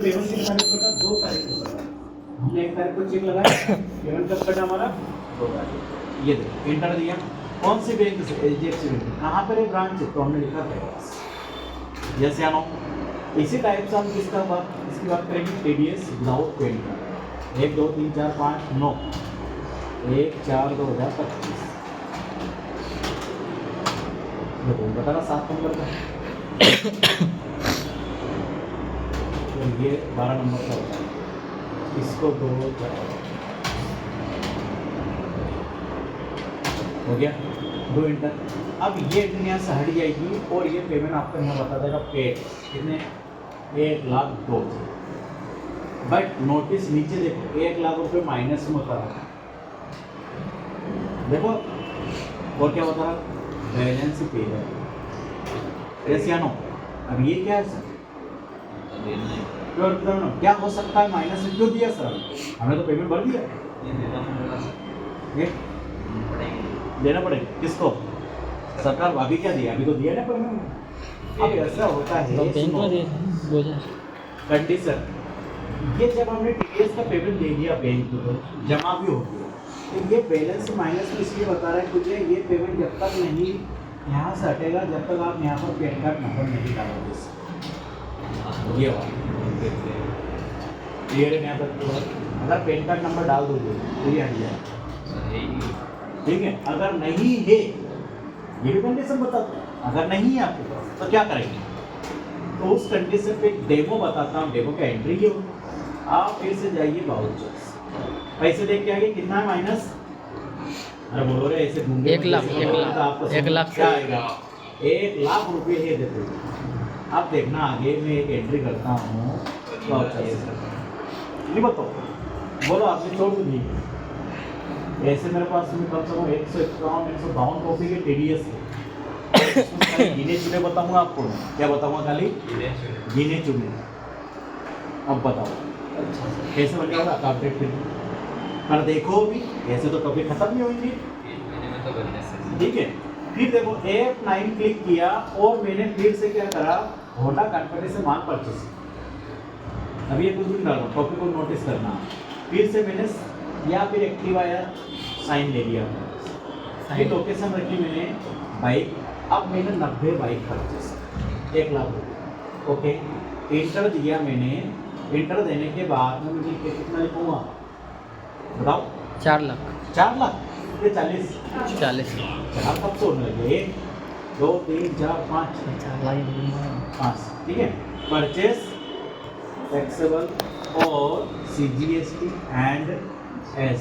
Payment किस तारीख को कटा? 2 तारीख को कटा। हमने 1 तारीख को चेक लगाया, पेमेंट कब कटा हमारा? 2 तारीख। ये देखो इंटर दिया, कौन सी बैंक से? HDFC bank. कहाँ पर है ब्रांच? तो हमने लिखा है यस या नो। इसी टाइप से हम इसकी बात करेंगे टीडीएस विदाउट पैन कार्ड। 1 2 3 4 5 9 1/4/2025 देखो बता रहा 7 नंबर का। तो ये 12 नंबर का होता है, इसको 2 हो गया 2 इंटर। अब ये एंट्री यहाँ से हट जाएगी और ये पेमेंट आपको यहाँ बता देगा पेड कितने? 1,02,000। बट नोटिस नीचे देखो 1 लाख रुपये माइनस में बता रहा है, देखो और क्या बता रहा? बैलेंस पेड है। यस या नो? अब ये क्या है सर? क्या हो सकता है माइनस में? क्यों दिया सर? हमने तो पेमेंट भर दिया। ये देना पड़ेगा किसको? सरकार। अभी क्या दिया? अभी तो दिया ना पेमेंट। अब ऐसा होता है कंडीशन, ये जब हमने टीडीएस का पेमेंट दे दिया बैंक को, जमा भी हो गया, तो ये बैलेंस माइनस में इसलिए बता रहा है मुझे ये पेमेंट जब तक नहीं यहाँ से हटेगा, जब तक आप यहाँ पर पैन कार्ड नंबर नहीं डालोगे। ये क्लियर है? यहाँ तक अगर पैन कार्ड नंबर डाल दोगे तो ये हट जाएगा, ठीक है? अगर नहीं है, ये भी कंडीशन बताता हूँ, अगर नहीं है आपके पास तो क्या करेंगे? तो उस कंडीशन पे डेमो बताता हूँ, डेमो का एंट्री ये हो। आप फिर से जाइए वाउचर्स, पैसे देख के आगे कितना है माइनस? अरे बोलो रे ऐसे घूमने 1 लाख 1 लाख क्या आएगा? 1 लाख रुपये है। देखो अब देखना आगे मैं एक एंट्री करता हूँ वाउचर्स, नहीं बताओ बोलो आपने छोड़ दी। ऐसे मेरे पास में कम से कम 151-152 कॉपी के टीडीएस है। गिने चुने बताऊंगा आपको, क्या बताऊंगा? खाली गिने चुने। अब बताओ कैसे बन जाएगा अपडेट? फिर पर देखो भी ऐसे तो टॉपिक खत्म नहीं होंगे, ठीक है? फिर देखो F9 क्लिक किया और मैंने फिर से क्या करा? होंडा कंपनी से माल परचेस। अभी ये कुछ भी डालो, टॉपिक को नोटिस करना। फिर से मैंने या फिर एक्टिवा या साइन ले लिया, फिर लोकेशन रखी मैंने बाइक। अब मैंने 90 बाइक परचेस, 1 लाख रुपये। ओके, इंटर दिया मैंने। इंटर देने के बाद मैं मुझे कितना लिखूँगा बताओ? 4 लाख 4 लाख ये 40 4 कब से होने लगे? 1 2 3 4 5 5, ठीक है? परचेस टैक्सेबल और CGST एंड एस।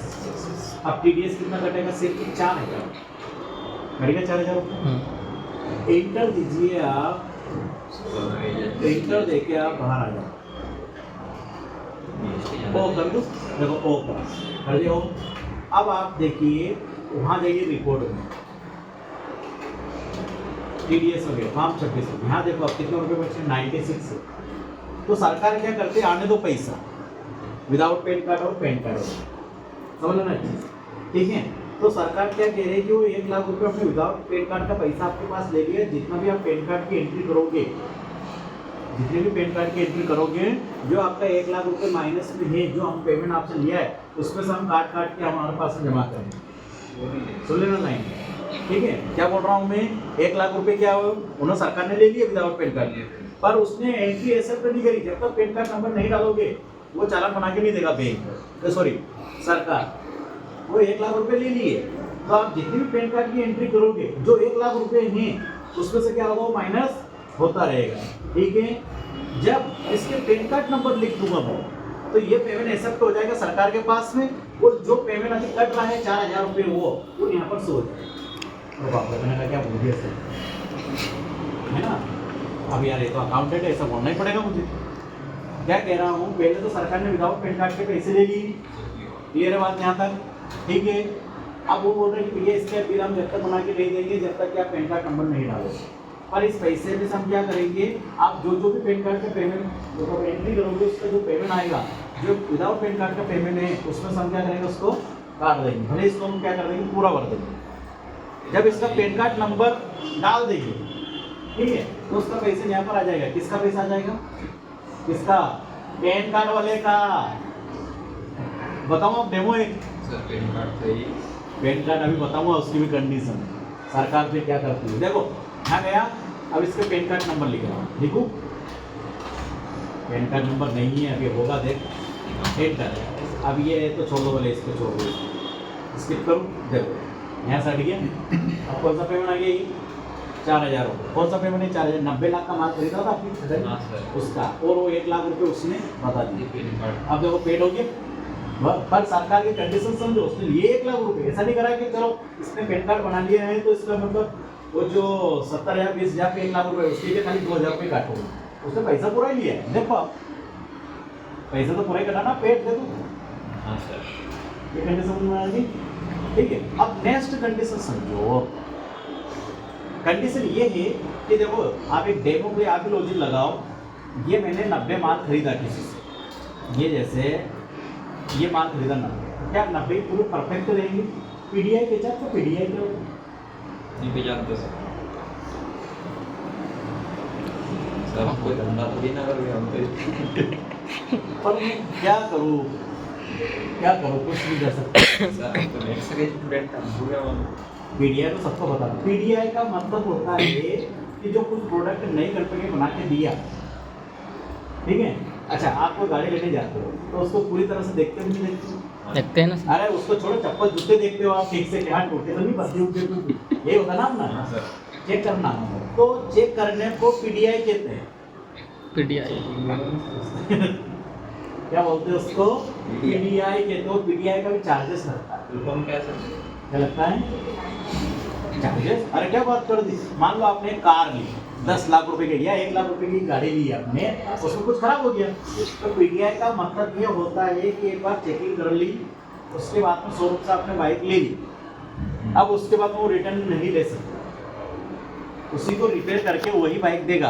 अब टीडीएस कितना कटेगा? सिर्फ 4,000 कटेगा, 4,000 रुपये। इंटर दीजिए आप, इंटर देके आप बाहर आ जाओ। ओ कर दो, देखो ओ कर दिया हो। अब आप देखिए वहाँ जाइए रिपोर्ट में टीडीएस हो गया फॉर्म 26। यहाँ देखो अब कितने रुपये बचे? 96। तो सरकार क्या करते? आने दो पैसा विदाउट पैन कार्ड और पैन कार्ड, समझ लो ना, ठीक है? तो सरकार क्या कह रही है कि वो 1 लाख रुपये अपने विदाउट पैन कार्ड का पैसा आपके पास ले लिया। जितना भी आप पैन कार्ड की एंट्री करोगे, जितने भी पैन कार्ड की एंट्री करोगे, जो आपका 1 लाख रुपये माइनस में है, जो हम पेमेंट आपसे लिया है, उसमें से हम काट के हमारे पास जमा करेंगे। सुन लेना लाइन, ठीक है? क्या बोल रहा हूँ मैं? 1 लाख रुपये क्या हो, उन्होंने सरकार ने ले लिए विदाउट पैन कार्ड, पर उसने एंट्री एक्सेप्ट नहीं करी। जब तक पैन कार्ड नंबर नहीं डालोगे वो चालान बना के नहीं देगा बैंक, सॉरी सरकार। वो 1 लाख रुपये ले लिए, तो आप जितनी भी पैन कार्ड की एंट्री करोगे, जो 1 लाख रुपये हैं उसमें से क्या होगा? वो माइनस होता रहेगा, ठीक है? जब इसके पैन कार्ड नंबर लिख दूंगा मैं, तो ये पेमेंट एक्सेप्ट हो जाएगा सरकार के पास में, और जो पेमेंट अभी कट रहा है 4,000 रुपये वो यहाँ पर शो हो जाएगा। तो बाप रे, मैंने कहा क्या बोल दिया सर, है ना? अब यार ये तो अकाउंटेंट है, ऐसा बोलना ही पड़ेगा मुझे। क्या कह रहा हूँ? पहले तो सरकार ने विदाउट पैन कार्ड के पैसे ले लिए, क्लियर है बात यहाँ तक, ठीक है? अब वो बोल रहे हैं कि भैया इसके बिल हम जब तक बना के नहीं देंगे जब तक कि आप पैन कार्ड नंबर नहीं डालोगे। पर इस पैसे में से हम क्या करेंगे? आप जो भी पैन कार्ड का पेमेंट जो एंट्री करोगे, उसका जो पेमेंट आएगा, जो विदाउट पैन कार्ड का पेमेंट है, उसमें से हम क्या करेंगे? उसको काट देंगे। भले इसको हम क्या कर देंगे? पूरा भर देंगे। जब इसका पैन कार्ड नंबर डाल देंगे, ठीक है, तो उसका पैसा यहाँ पर आ जाएगा। किसका पैसा आ जाएगा? किसका? पैन कार्ड वाले का बताऊँ अब डेमो एक सर पैन कार्ड चाहिए। पैन कार्ड अभी बताऊंगा उसकी भी कंडीशन सरकार पे क्या करती है। देखो यहाँ गया, अब इसके पैन कार्ड नंबर लिख रहा हूँ, लिखूँ? पैन कार्ड नंबर नहीं है, अभी होगा, देख एंटर। अब ये तो छोड़ दो, बोले इसको छोड़ दो, स्किप करूँ। देखो यहाँ से हट गया। अब कौन सा पेमेंट आ गया? ये 4000 रुपये। कौन सा पेमेंट है? 4000। 90 लाख का माल खरीदा था आपकी हाँ सर। उसका, और वो 1 लाख रुपये उसने बता ये दिए। Pan card. अब देखो पेड हो गया, पर सरकार की कंडीशन समझो, उसने लिए 1 लाख रुपए। ऐसा नहीं करा कि चलो इसने पैन कार्ड बना लिया है तो इसका मतलब वो जो 70,000 20,000 पे 1 लाख रुपए, उसके लिए खाली 2,000 रुपये काटो। उसने पैसा पूरा ही लिया है। देखो आप, पैसा तो पूरा ही कटा ना, पेड दे दो। हाँ सर। ये कंडीशन में आ गई, ठीक है। अब नेक्स्ट कंडीशन समझो। कंडीशन ये है कि देखो आप एक डेमो पे आप ही लॉजिक लगाओ। ये मैंने 90 माल खरीदा किसी से, ये जैसे ये माल खरीदा 90, क्या 90 पूरे परफेक्ट रहेंगे? पीडीआई के चार तो पीडीआई के नहीं पहचानते सर। सर हम कोई धंधा तो भी ना कर रहे हम तो। पर मैं क्या करूँ, कुछ नहीं कर सकता। सर हम तो नेक्स्ट के स्टूडेंट हम पूरे हम। पीडीआई तो सबको पता है। पीडीआई का मतलब होता है कि जो कुछ प्रोडक्ट नई कंपनी ने बना के दिया, ठीक है। अच्छा, आप कोई गाड़ी लेने जाते हो तो उसको पूरी तरह से देखते भी नहीं देखते? देखते हैं ना। अरे उसको छोड़ो, चप्पल जूते देखते हो आप ठीक से, क्या टूटे तो नहीं, बदले उठे, ये होता ना अपना हाँ सर। चेक करना। तो चेक करने को पीडीआई कहते हैं। पीडीआई क्या बोलते हैं उसको? पीडीआई कहते हो। पीडीआई का भी चार्जेस लगता है। बिल्कुल क्या सर? क्या लगता है? चार्जेस। अरे क्या बात कर दी। मान लो आपने कार ली, 10 लाख रुपए की या 1 लाख रुपए की गाड़ी ली आपने, उसमें कुछ खराब हो गया, तो पीडीआई का मतलब ये होता है कि एक बार चेकिंग कर ली, उसके बाद में शोरूम से आपने बाइक ले ली, अब उसके बाद वो रिटर्न नहीं ले सकता, उसी को रिपेयर करके वही बाइक देगा,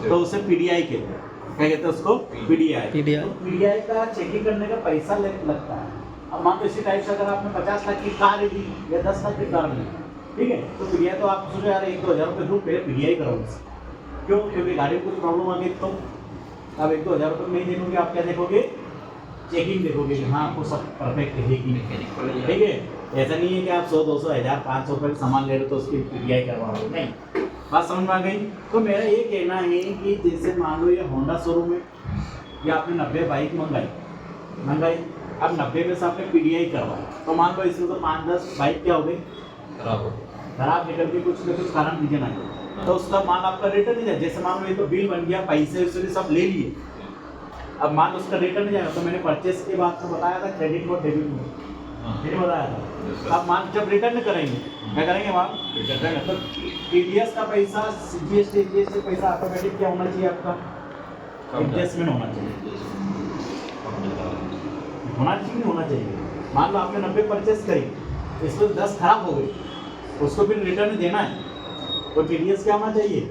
तो उसे पीडीआई कहते हैं। क्या कहते हैं उसको? पीडीआई। PDI। तो पीडीआई का चेकिंग करने का पैसा लगता है। अब मान लो इसी टाइप से अगर आपने 50 लाख की कार ली या 10 लाख की कार ली, ठीक है, तो पीडीआई तो आप सोचो यार 1-2 हज़ार रुपये दूँ, पहले पीडीआई कराओ। क्यों? क्योंकि गाड़ी में कुछ प्रॉब्लम आ गई तो अब 1-2 हज़ार रुपये नहीं देखोगे, आप क्या देखोगे? चेकिंग देखोगे कि हाँ आपको सब परफेक्ट है कि नहीं, ठीक है। ऐसा नहीं है कि आप 100, 200, 1000, 500 रुपये सामान ले रहे हो तो उसकी पीडीआई करवा रहे हो, नहीं। बात समझ में आ गई? तो मेरा ये कहना है कि जैसे मान लो ये होंडा शोरूम है, या आपने 90 बाइक मंगाई, अब 90 में से आपने पीडीआई करवाया, तो मान लो इसमें तो 5-10 बाइक क्या हो गई? खराब निकल के कुछ न कुछ कारण रीजन आए, तो उसका माल आपका रिटर्न नहीं जाए। जैसे मान लो ये तो बिल बन गया, पैसे उसने सब ले लिए, अब माल उसका रिटर्न नहीं जाएगा। तो मैंने परचेस के बाद तो बताया था क्रेडिट और डेबिट में, मैंने बताया था। अब माल जब रिटर्न करेंगे, क्या करेंगे? माल रिटर्न। तो टीडीएस का पैसा, जीएसटी पैसा ऑटोमेटिक क्या होना चाहिए आपका? एडजस्टमेंट होना चाहिए। नहीं होना चाहिए। मान लो आपने 90 परचेस करी, इसमें 10 खराब हो गई, उसको फिर रिटर्न देना है, तो टीडीएस क्या होना चाहिए?